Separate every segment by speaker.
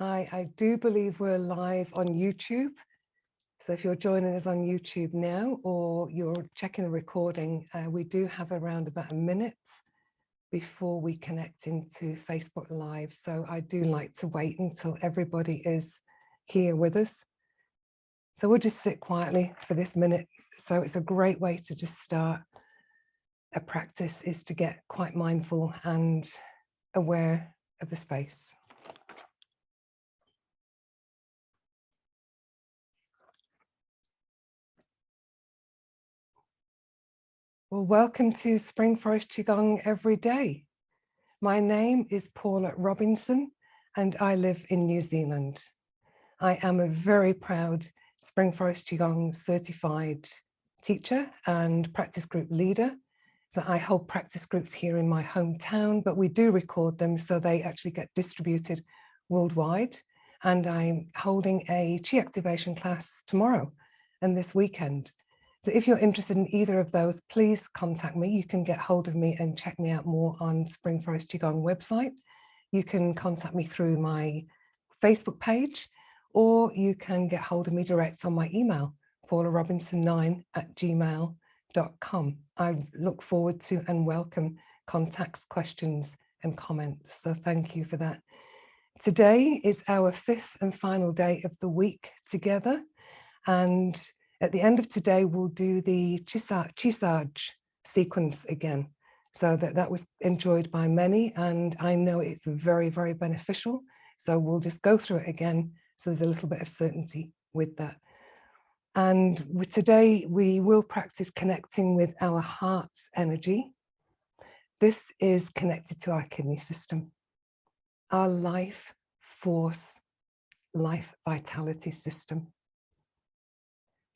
Speaker 1: I do believe we're live on YouTube. So if you're joining us on YouTube now, or you're checking the recording, we do have around about a minute before we connect into Facebook Live. So I do like to wait until everybody is here with us. So we'll just sit quietly for this minute. So it's a great way to just start a practice, is to get quite mindful and aware of the space. Well, welcome to Spring Forest Qigong Every Day. My name is Paula Robinson and I live in New Zealand. I am a very proud Spring Forest Qigong certified teacher and practice group leader. So I hold practice groups here in my hometown, but we do record them so they actually get distributed worldwide. And I'm holding a Qi activation class tomorrow and this weekend. So if you're interested in either of those, please contact me. You can get hold of me and check me out more on Spring Forest Qigong website. You can contact me through my Facebook page, or you can get hold of me direct on my email, paularobinson9@gmail.com. I look forward to and welcome contacts, questions, and comments. So thank you for that. Today is our 5th and final day of the week together. And at the end of today, we'll do the Qisage sequence again. So that was enjoyed by many, and I know it's very, very beneficial. So we'll just go through it again. So there's a little bit of certainty with that. And today we will practice connecting with our heart's energy. This is connected to our kidney system, our life force, life vitality system.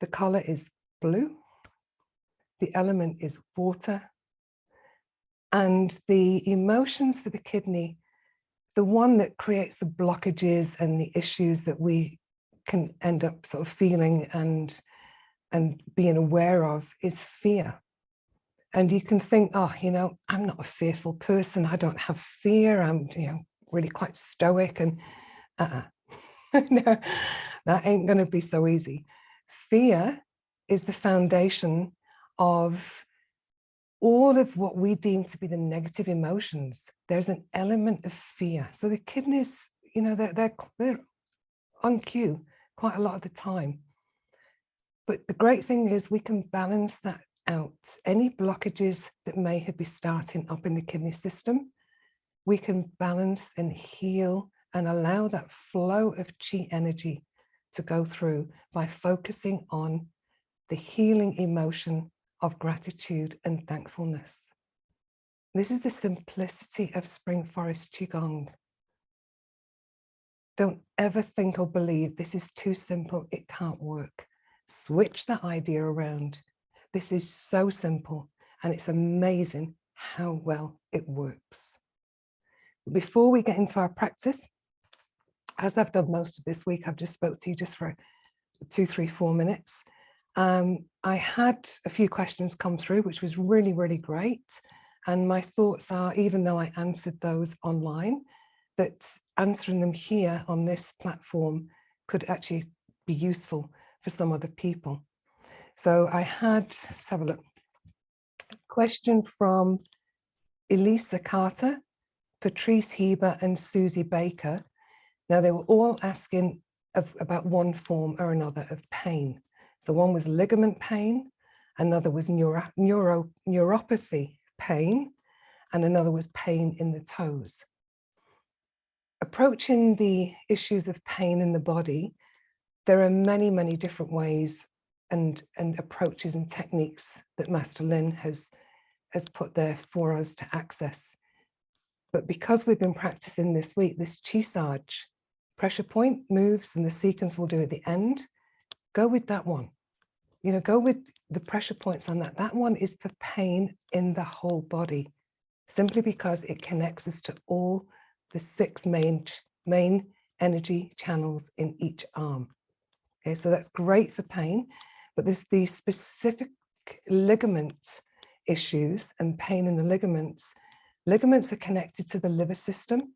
Speaker 1: The color is blue. The element is water. And the emotions for the kidney, the one that creates the blockages and the issues that we can end up sort of feeling and being aware of, is fear. And you can think, oh, I'm not a fearful person. I don't have fear. I'm, really quite stoic, and no, that ain't going to be so easy. Fear is the foundation of all of what we deem to be the negative emotions. There's an element of fear. So the kidneys, they're on cue quite a lot of the time. But the great thing is we can balance that out. Any blockages that may have been starting up in the kidney system, we can balance and heal and allow that flow of Qi energy to go through by focusing on the healing emotion of gratitude and thankfulness. This is the simplicity of Spring Forest Qigong. Don't ever think or believe this is too simple, it can't work. Switch that idea around. This is so simple, and it's amazing how well it works. Before we get into our practice, as I've done most of this week, I've just spoke to you just for 2, 3, 4 minutes. I had a few questions come through, which was really, really great. And my thoughts are, even though I answered those online, that answering them here on this platform could actually be useful for some other people. So I had, let's have a look. A question from Elisa Carter, Patrice Heber, and Susie Baker. Now, they were all asking about one form or another of pain. So one was ligament pain, another was neuropathy pain, and another was pain in the toes. Approaching the issues of pain in the body, there are many, many different ways and approaches and techniques that Master Lin has put there for us to access. But because we've been practicing this week, this Qisage pressure point moves, and the sequence we'll do at the end, go with that one. Go with the pressure points on that. That one is for pain in the whole body, simply because it connects us to all the 6 main energy channels in each arm. Okay, so that's great for pain, but there's these specific ligament issues and pain in the ligaments. Ligaments are connected to the liver system.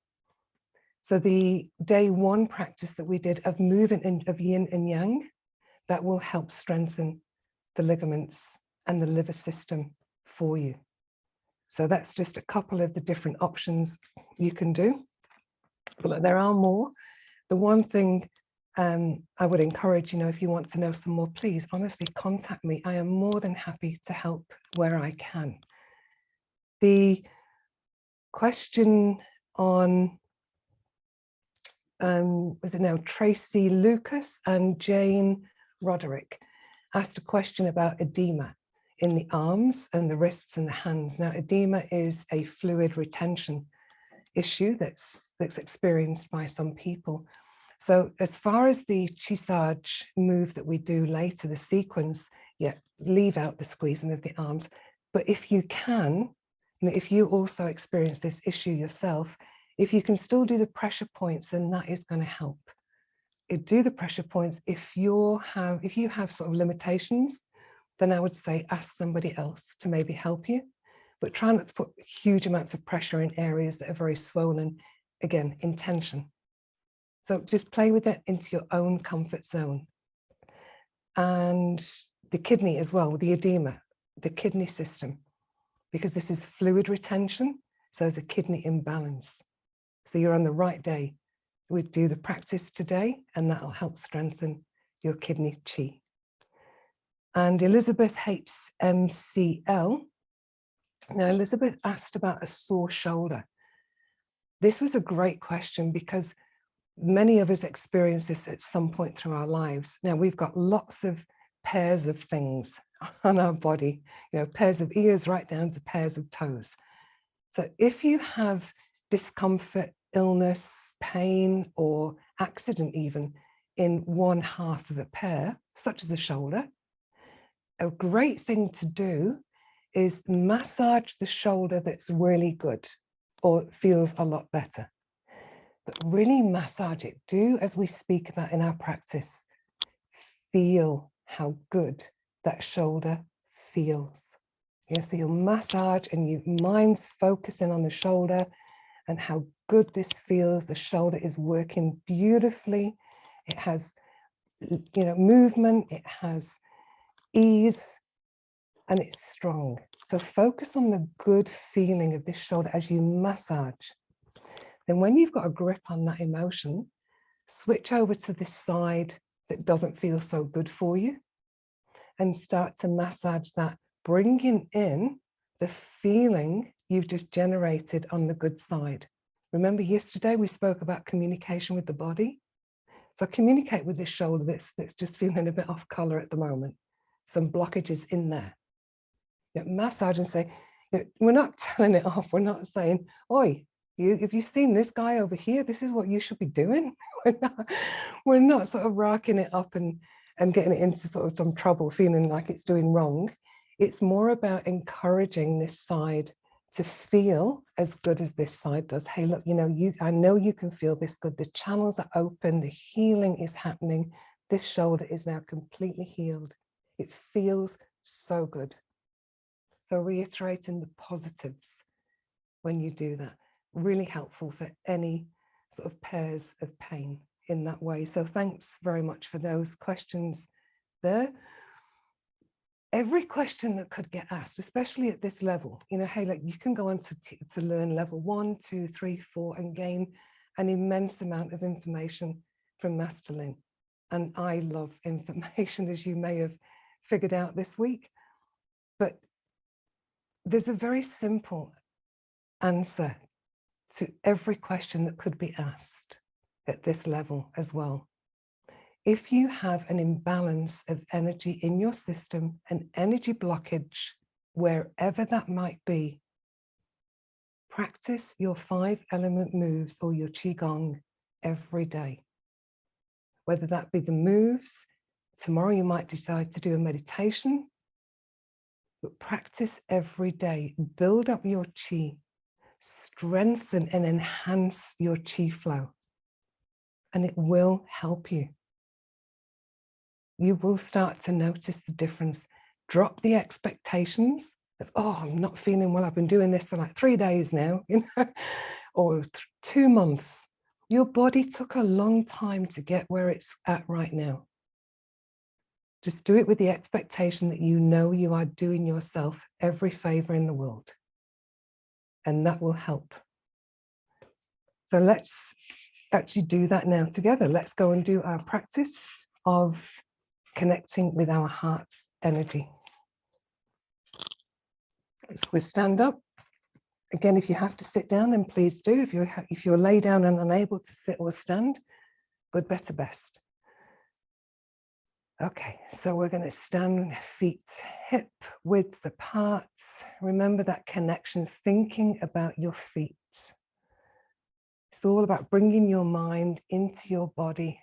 Speaker 1: So the day one practice that we did of movement of yin and yang, that will help strengthen the ligaments and the liver system for you. So that's just a couple of the different options you can do. But there are more. The one thing I would encourage, if you want to know some more, please honestly contact me. I am more than happy to help where I can. The question on, was it now Tracy Lucas and Jane Roderick asked a question about edema in the arms and the wrists and the hands. Now, edema is a fluid retention issue that's experienced by some people. So as far as the Qisage move that we do later, the sequence, leave out the squeezing of the arms. But if you can, if you also experience this issue yourself, if you can still do the pressure points, then that is going to help. Do the pressure points. If you have sort of limitations, then I would say ask somebody else to maybe help you. But try not to put huge amounts of pressure in areas that are very swollen. Again, intention. So just play with it into your own comfort zone. And the kidney as well, the edema, the kidney system, because this is fluid retention, so there's a kidney imbalance. So you're on the right day. We do the practice today, and that'll help strengthen your kidney chi. And Elizabeth HMCL. Now, Elizabeth asked about a sore shoulder. This was a great question because many of us experience this at some point through our lives. Now, we've got lots of pairs of things on our body, pairs of ears right down to pairs of toes. So if you have discomfort, illness, pain, or accident even in one half of a pair, such as a shoulder, a great thing to do is massage the shoulder that's really good or feels a lot better. But really massage it. Do as we speak about in our practice. Feel how good that shoulder feels. So you'll massage and your mind's focusing on the shoulder and how good this feels. The shoulder is working beautifully. It has, movement. It has ease. And it's strong. So focus on the good feeling of this shoulder as you massage. Then when you've got a grip on that emotion, switch over to this side that doesn't feel so good for you and start to massage that, bringing in the feeling you've just generated on the good side. Remember yesterday we spoke about communication with the body? So communicate with this shoulder that's just feeling a bit off color at the moment. Some blockages in there. Massage and say, we're not telling it off. We're not saying, oi, have you seen this guy over here? This is what you should be doing. We're not sort of rocking it up and getting it into sort of some trouble, feeling like it's doing wrong. It's more about encouraging this side to feel as good as this side does. Hey, look, I know you can feel this good. The channels are open. The healing is happening. This shoulder is now completely healed. It feels so good. So reiterating the positives when you do that, really helpful for any sort of pairs of pain in that way. So thanks very much for those questions there. Every question that could get asked, especially at this level, hey, like you can go on to learn level 1, 2, 3, 4 and gain an immense amount of information from Master Lin. And I love information, as you may have figured out this week. But there's a very simple answer to every question that could be asked at this level as well. If you have an imbalance of energy in your system, an energy blockage, wherever that might be, practice your 5 element moves or your Qigong every day. Whether that be the moves, tomorrow you might decide to do a meditation, but practice every day. Build up your Qi, strengthen and enhance your Qi flow, and it will help you. You will start to notice the difference. Drop the expectations of, oh, I'm not feeling well. I've been doing this for like 3 days now, or 2 months. Your body took a long time to get where it's at right now. Just do it with the expectation that you know you are doing yourself every favor in the world. And that will help. So let's actually do that now together. Let's go and do our practice of connecting with our heart's energy. So we stand up. Again, if you have to sit down, then please do. If you're lay down and unable to sit or stand, good, better, best. Okay, so we're going to stand feet hip width apart. Remember that connection, thinking about your feet. It's all about bringing your mind into your body.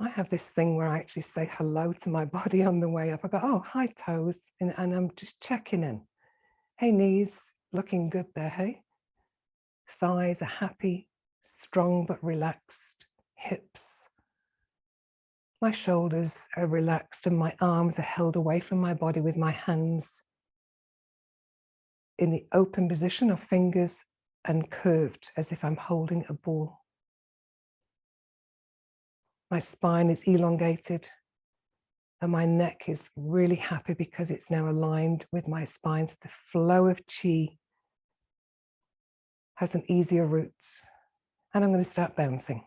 Speaker 1: I have this thing where I actually say hello to my body on the way up. I go, oh, hi toes, and I'm just checking in. Hey knees, looking good there, hey? Thighs are happy, strong but relaxed. Hips. My shoulders are relaxed and my arms are held away from my body with my hands in the open position of fingers and curved as if I'm holding a ball. My spine is elongated and my neck is really happy because it's now aligned with my spine. So the flow of chi has an easier route. And I'm going to start bouncing.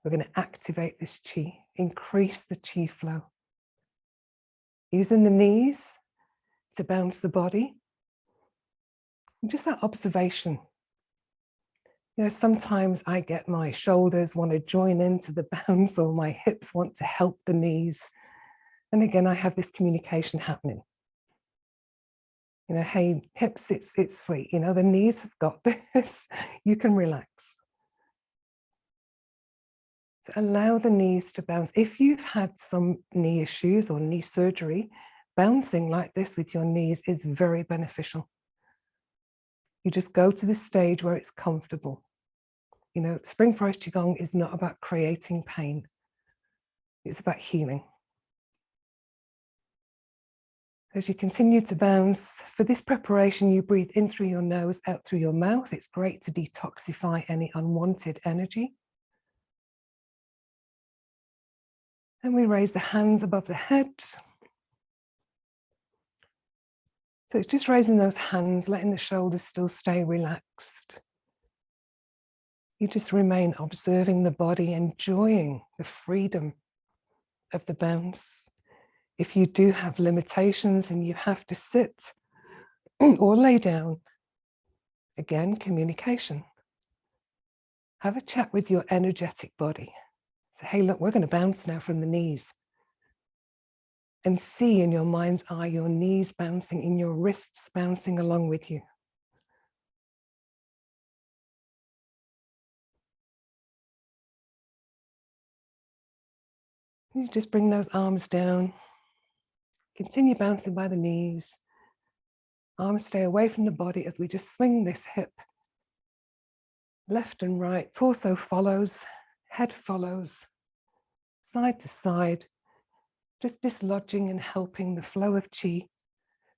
Speaker 1: We're going to activate this chi, increase the chi flow. Using the knees to bounce the body. And just that observation. You know, sometimes I get my shoulders want to join into the bounce or my hips want to help the knees. And again, I have this communication happening. You know, hey, hips, it's sweet. You know, the knees have got this. You can relax. So allow the knees to bounce. If you've had some knee issues or knee surgery, bouncing like this with your knees is very beneficial. You just go to the stage where it's comfortable. You know, Spring Forest Qigong is not about creating pain. It's about healing. As you continue to bounce, for this preparation, you breathe in through your nose, out through your mouth. It's great to detoxify any unwanted energy. And we raise the hands above the head. So it's just raising those hands, letting the shoulders still stay relaxed. You just remain observing the body, enjoying the freedom of the bounce. If you do have limitations and you have to sit or lay down, again, communication. Have a chat with your energetic body. Say, hey, look, we're going to bounce now from the knees. And see in your mind's eye your knees bouncing, in your wrists bouncing along with you. You just bring those arms down. Continue bouncing by the knees. Arms stay away from the body as we just swing this hip left and right. Torso follows, head follows, side to side. Just dislodging and helping the flow of chi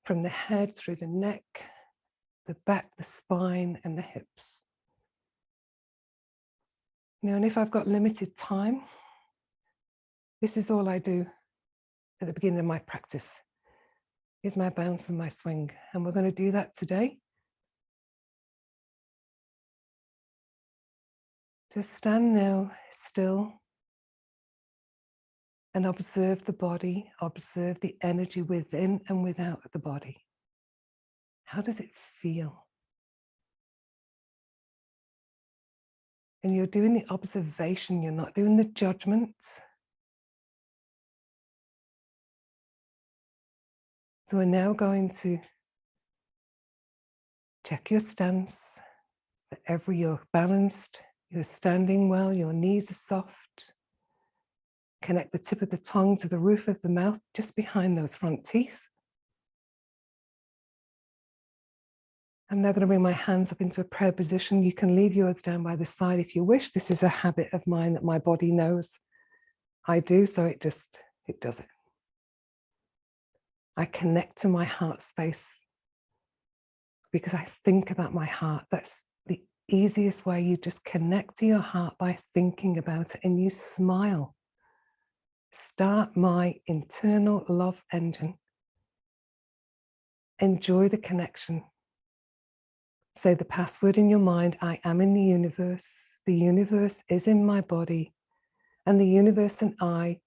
Speaker 1: from the head through the neck, the back, the spine, and the hips. You know, and if I've got limited time, this is all I do at the beginning of my practice, is my bounce and my swing. And we're going to do that today. Just stand now still and observe the body, observe the energy within and without the body. How does it feel? And you're doing the observation, you're not doing the judgment. So we're now going to check your stance. Wherever you're balanced, you're standing well, your knees are soft. Connect the tip of the tongue to the roof of the mouth, just behind those front teeth. I'm now going to bring my hands up into a prayer position. You can leave yours down by the side if you wish. This is a habit of mine that my body knows I do, so it does it. I connect to my heart space because I think about my heart. That's the easiest way, you just connect to your heart by thinking about it and you smile. Start my internal love engine. Enjoy the connection. Say the password in your mind: I am in the universe is in my body, and the universe and I,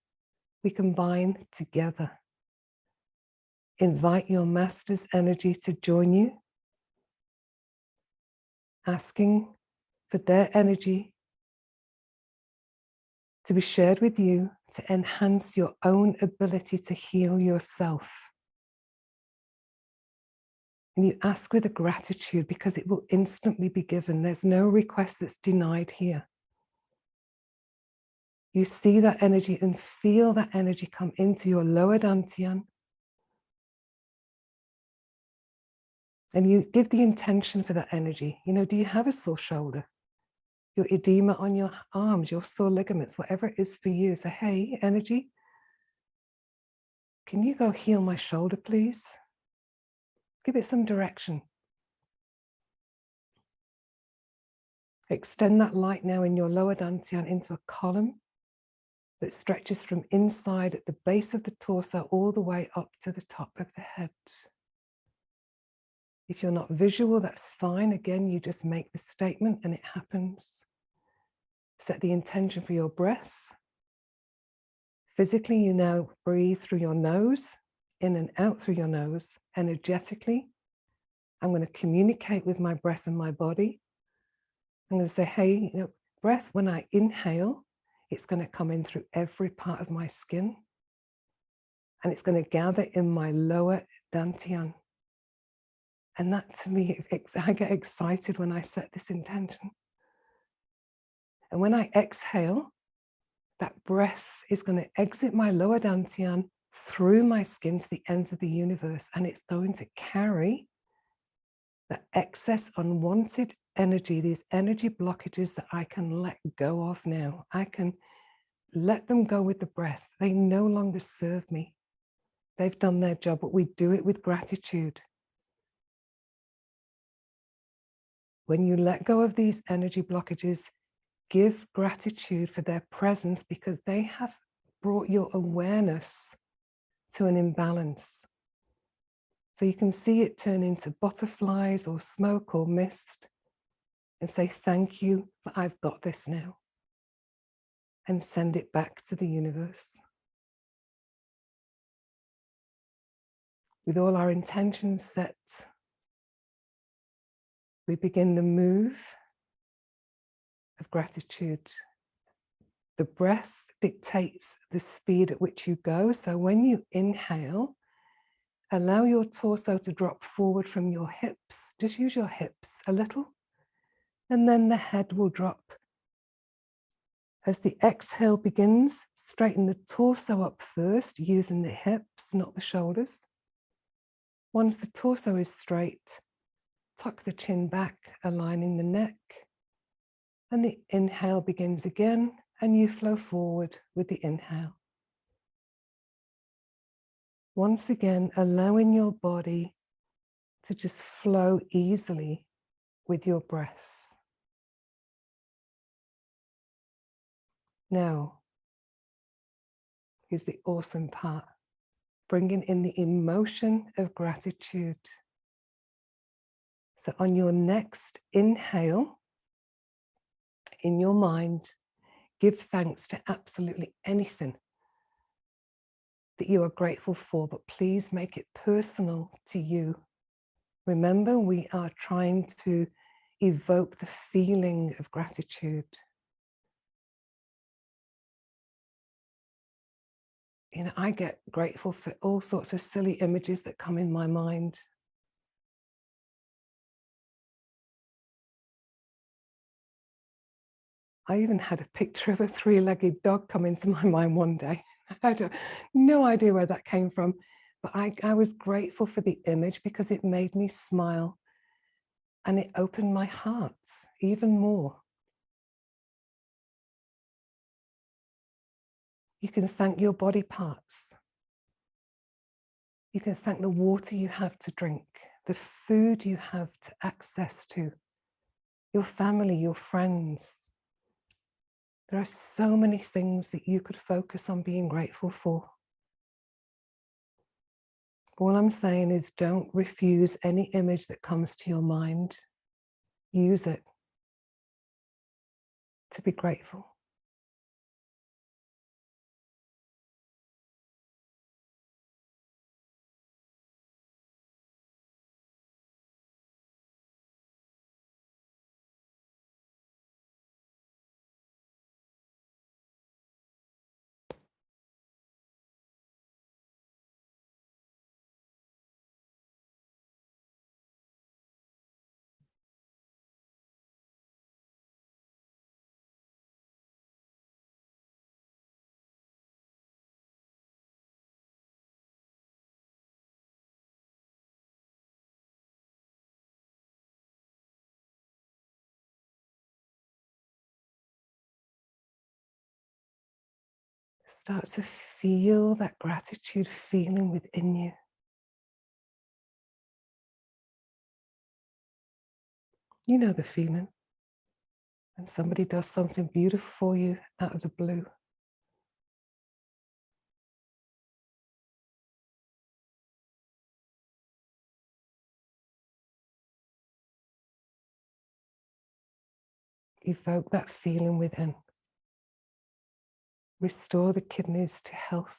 Speaker 1: we combine together. Invite your master's energy to join you, asking for their energy to be shared with you to enhance your own ability to heal yourself. And you ask with a gratitude because it will instantly be given. There's no request that's denied here. You see that energy and feel that energy come into your lower dantian. And you give the intention for that energy. You know, do you have a sore shoulder? Your edema on your arms, your sore ligaments, whatever it is for you. So, hey, energy, can you go heal my shoulder, please? Give it some direction. Extend that light now in your lower dantian into a column that stretches from inside at the base of the torso all the way up to the top of the head. If you're not visual, that's fine. Again, you just make the statement and it happens. Set the intention for your breath. Physically, you now breathe through your nose, in and out through your nose. Energetically, I'm going to communicate with my breath and my body. I'm going to say, hey, you know, breath, when I inhale, it's going to come in through every part of my skin. And it's going to gather in my lower dantian. And that, to me, I get excited when I set this intention. And when I exhale, that breath is going to exit my lower dantian through my skin to the ends of the universe. And it's going to carry that excess unwanted energy, these energy blockages that I can let go of now. I can let them go with the breath. They no longer serve me. They've done their job, but we do it with gratitude. When you let go of these energy blockages, give gratitude for their presence because they have brought your awareness to an imbalance. So you can see it turn into butterflies or smoke or mist and say, thank you, but I've got this now. And send it back to the universe. With all our intentions set, we begin the move of gratitude. The breath dictates the speed at which you go. So when you inhale, allow your torso to drop forward from your hips. Just use your hips a little. And then the head will drop. As the exhale begins, straighten the torso up first, using the hips, not the shoulders. Once the torso is straight, tuck the chin back, aligning the neck. And the inhale begins again, and you flow forward with the inhale. Once again, allowing your body to just flow easily with your breath. Now, here's the awesome part. Bringing in the emotion of gratitude. So on your next inhale, in your mind, give thanks to absolutely anything that you are grateful for, but please make it personal to you. Remember, we are trying to evoke the feeling of gratitude. You know, I get grateful for all sorts of silly images that come in my mind. I even had a picture of a three-legged dog come into my mind one day. I had no idea where that came from, but I was grateful for the image because it made me smile and it opened my heart even more. You can thank your body parts. You can thank the water you have to drink, the food you have to access to, your family, your friends. There are so many things that you could focus on being grateful for. All I'm saying is don't refuse any image that comes to your mind. Use it to be grateful. Start to feel that gratitude feeling within you. You know the feeling. When somebody does something beautiful for you out of the blue. Evoke that feeling within. Restore the kidneys to health.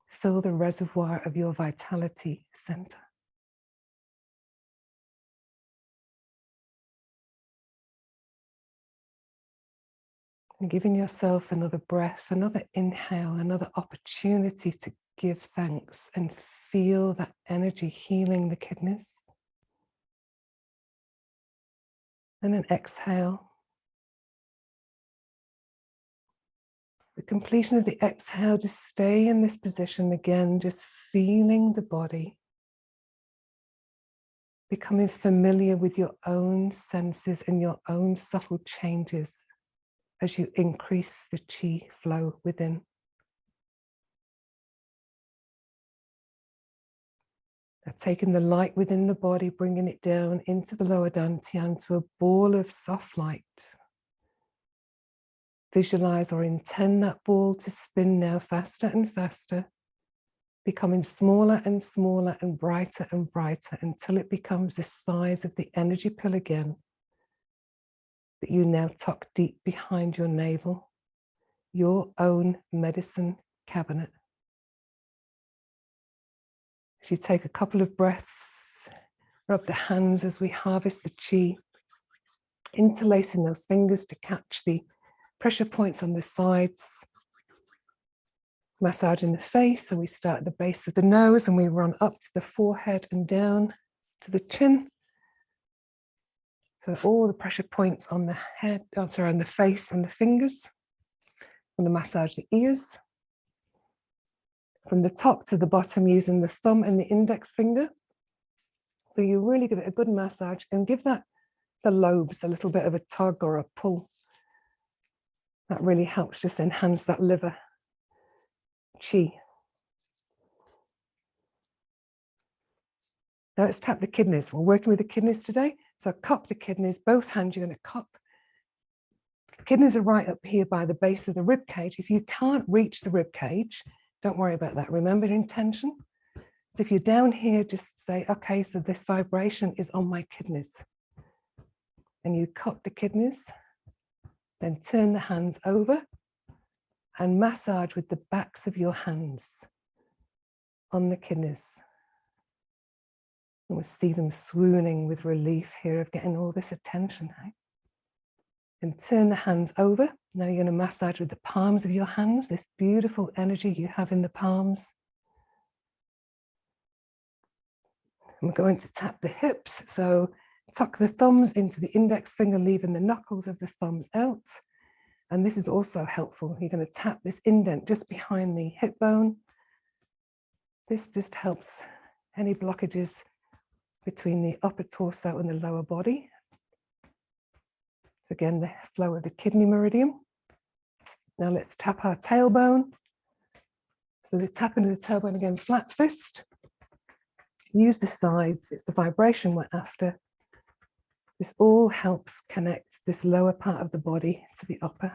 Speaker 1: Fill the reservoir of your vitality center. And giving yourself another breath, another inhale, another opportunity to give thanks and feel that energy healing the kidneys. And an exhale. The completion of the exhale, just stay in this position again, just feeling the body. Becoming familiar with your own senses and your own subtle changes as you increase the chi flow within. Now, taking the light within the body, bringing it down into the lower dantian to a ball of soft light. Visualize or intend that ball to spin now faster and faster, becoming smaller and smaller and brighter until it becomes the size of the energy pill again that you now tuck deep behind your navel, your own medicine cabinet. As you take a couple of breaths, rub the hands as we harvest the chi, interlacing those fingers to catch the pressure points on the sides. Massaging the face, so we start at the base of the nose and we run up to the forehead and down to the chin. So all the pressure points on the head, on the face and the fingers. I'm going to massage the ears. From the top to the bottom using the thumb and the index finger. So you really give it a good massage and give that the lobes a little bit of a tug or a pull. That really helps just enhance that liver chi. Now let's tap the kidneys. We're working with the kidneys today. So cup the kidneys, both hands you're going to cup. Kidneys are right up here by the base of the rib cage. If you can't reach the rib cage, don't worry about that. Remember your intention. So if you're down here, just say, okay, so this vibration is on my kidneys. And you cup the kidneys, then turn the hands over and massage with the backs of your hands on the kidneys. And we'll see them swooning with relief here of getting all this attention. And turn the hands over. Now you're going to massage with the palms of your hands, this beautiful energy you have in the palms. I'm going to tap the hips. So tuck the thumbs into the index finger, leaving the knuckles of the thumbs out. And this is also helpful. You're going to tap this indent just behind the hip bone. This just helps any blockages between the upper torso and the lower body. So again, the flow of the kidney meridian. Now let's tap our tailbone. So the tapping of the tailbone again, flat fist. Use the sides, it's the vibration we're after. This all helps connect this lower part of the body to the upper.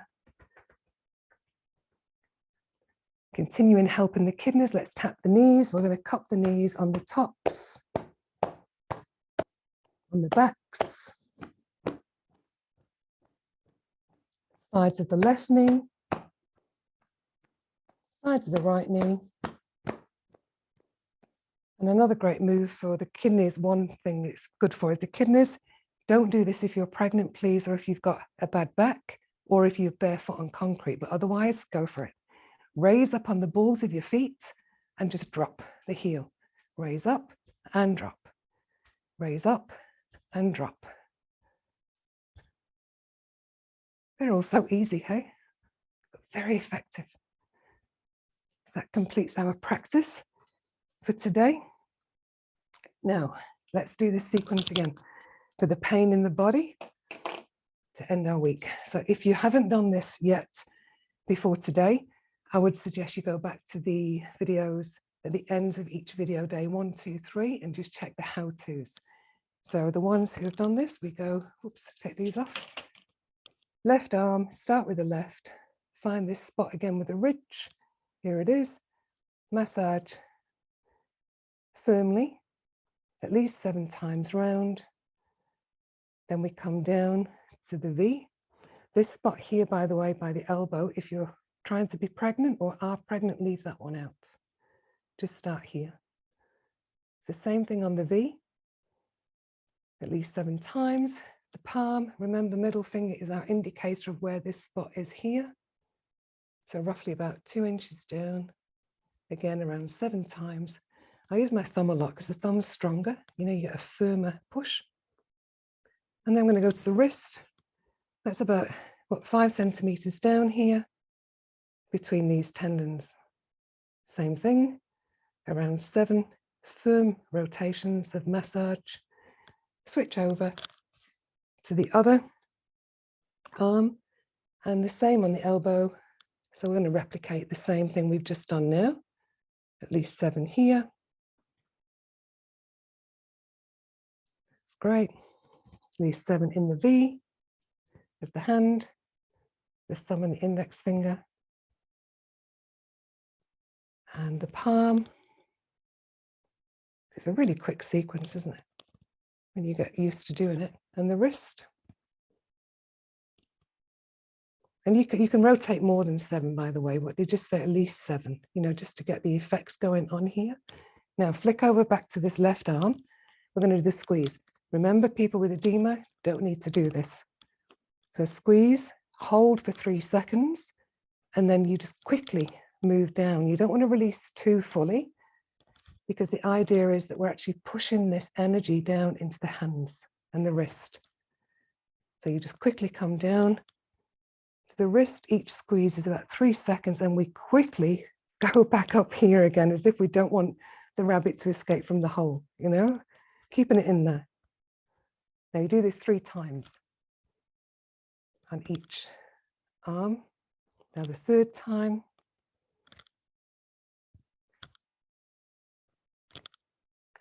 Speaker 1: Continuing helping the kidneys, let's tap the knees. We're going to cup the knees on the tops, on the backs, sides of the left knee, sides of the right knee. And another great move for the kidneys, one thing it's good for is the kidneys. Don't do this if you're pregnant, please, or if you've got a bad back, or if you're barefoot on concrete, but otherwise, go for it. Raise up on the balls of your feet and just drop the heel. Raise up and drop. Raise up and drop. They're all so easy, hey? But very effective. So that completes our practice for today. Now, let's do this sequence again for the pain in the body to end our week. So if you haven't done this yet before today, I would suggest you go back to the videos at the ends of each video, day 1, 2, 3, and just check the how-tos. So the ones who have done this, we go, oops, take these off. Left arm, start with the left, find this spot again with a ridge. Here it is. Massage firmly, at least 7 times round. Then we come down to the V. This spot here, by the way, by the elbow, if you're trying to be pregnant or are pregnant, leave that one out. Just start here. It's the same thing on the V, at least 7 times. The palm, remember middle finger is our indicator of where this spot is here. So roughly about 2 inches down, again around 7 times. I use my thumb a lot because the thumb's stronger. You know, you get a firmer push. And then I'm going to go to the wrist. That's about, what, 5 centimeters down here between these tendons. Same thing, around 7 firm rotations of massage. Switch over to the other arm and the same on the elbow. So we're going to replicate the same thing we've just done now. At least 7 here. That's great. At least 7 in the V of the hand, the thumb and the index finger, and the palm. It's a really quick sequence, isn't it? When you get used to doing it. And the wrist. And you can rotate more than 7, by the way, but they just say at least 7, you know, just to get the effects going on here. Now flick over back to this left arm. We're going to do the squeeze. Remember, people with edema don't need to do this. So squeeze, hold for 3 seconds, and then you just quickly move down. You don't want to release too fully, because the idea is that we're actually pushing this energy down into the hands and the wrist. So you just quickly come down to the wrist. Each squeeze is about 3 seconds, and we quickly go back up here again, as if we don't want the rabbit to escape from the hole, you know, keeping it in there. Now you do this 3 times on each arm. Now the 3rd time.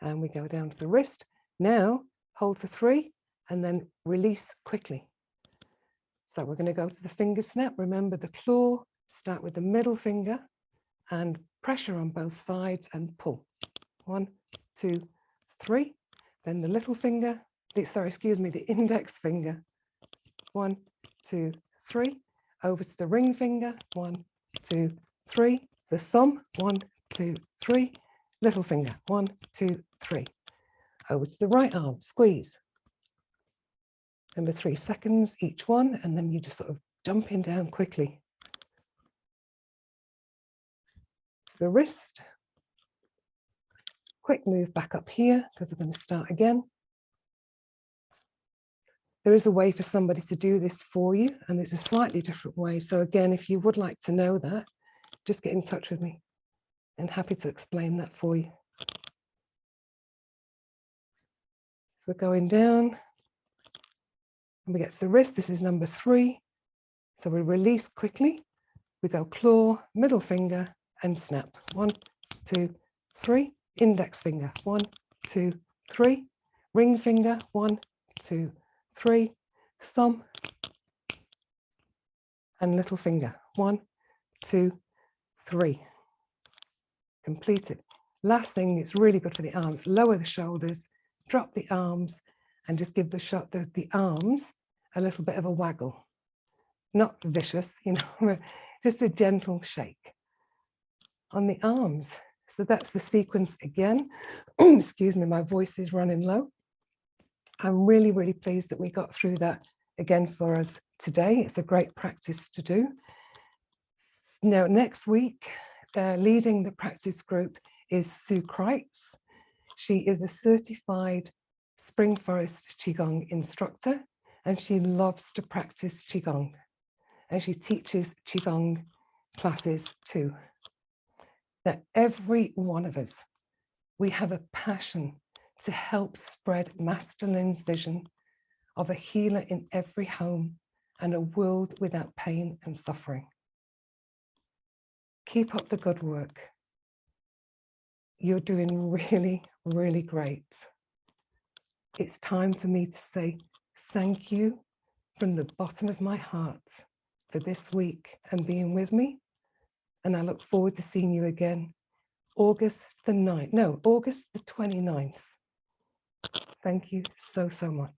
Speaker 1: And we go down to the wrist. Now hold for 3 and then release quickly. So we're going to go to the finger snap. Remember the claw, start with the middle finger and pressure on both sides and pull. 1, 2, 3. Then the little finger, the index finger. 1, 2, 3. Over to the ring finger. 1, 2, 3. The thumb. 1, 2, 3. Little finger. 1, 2, 3. Over to the right arm. Squeeze. Remember 3 seconds each one, and then you just sort of jumping down quickly. To the wrist. Quick move back up here because we're going to start again. There is a way for somebody to do this for you, and it's a slightly different way. So again, if you would like to know that, just get in touch with me. I'm happy to explain that for you. So we're going down, and we get to the wrist. This is number 3. So we release quickly. We go claw, middle finger, and snap. 1, 2, 3. Index finger. 1, 2, 3. Ring finger. 1, 2, 3, thumb and little finger. 1, 2, 3. Complete it. Last thing, it's really good for the arms. Lower the shoulders, drop the arms, and just give the arms a little bit of a waggle. Not vicious, you know, just a gentle shake on the arms. So that's the sequence again. Excuse me, my voice is running low. I'm really, really pleased that we got through that again for us today. It's a great practice to do. Now, next week, leading the practice group is Sue Kreitz. She is a certified Spring Forest Qigong instructor, and she loves to practice Qigong. And she teaches Qigong classes too. That every one of us, we have a passion to help spread Master Lin's vision of a healer in every home and a world without pain and suffering. Keep up the good work. You're doing really, really great. It's time for me to say thank you from the bottom of my heart for this week and being with me. And I look forward to seeing you again August the 29th. Thank you so, so much.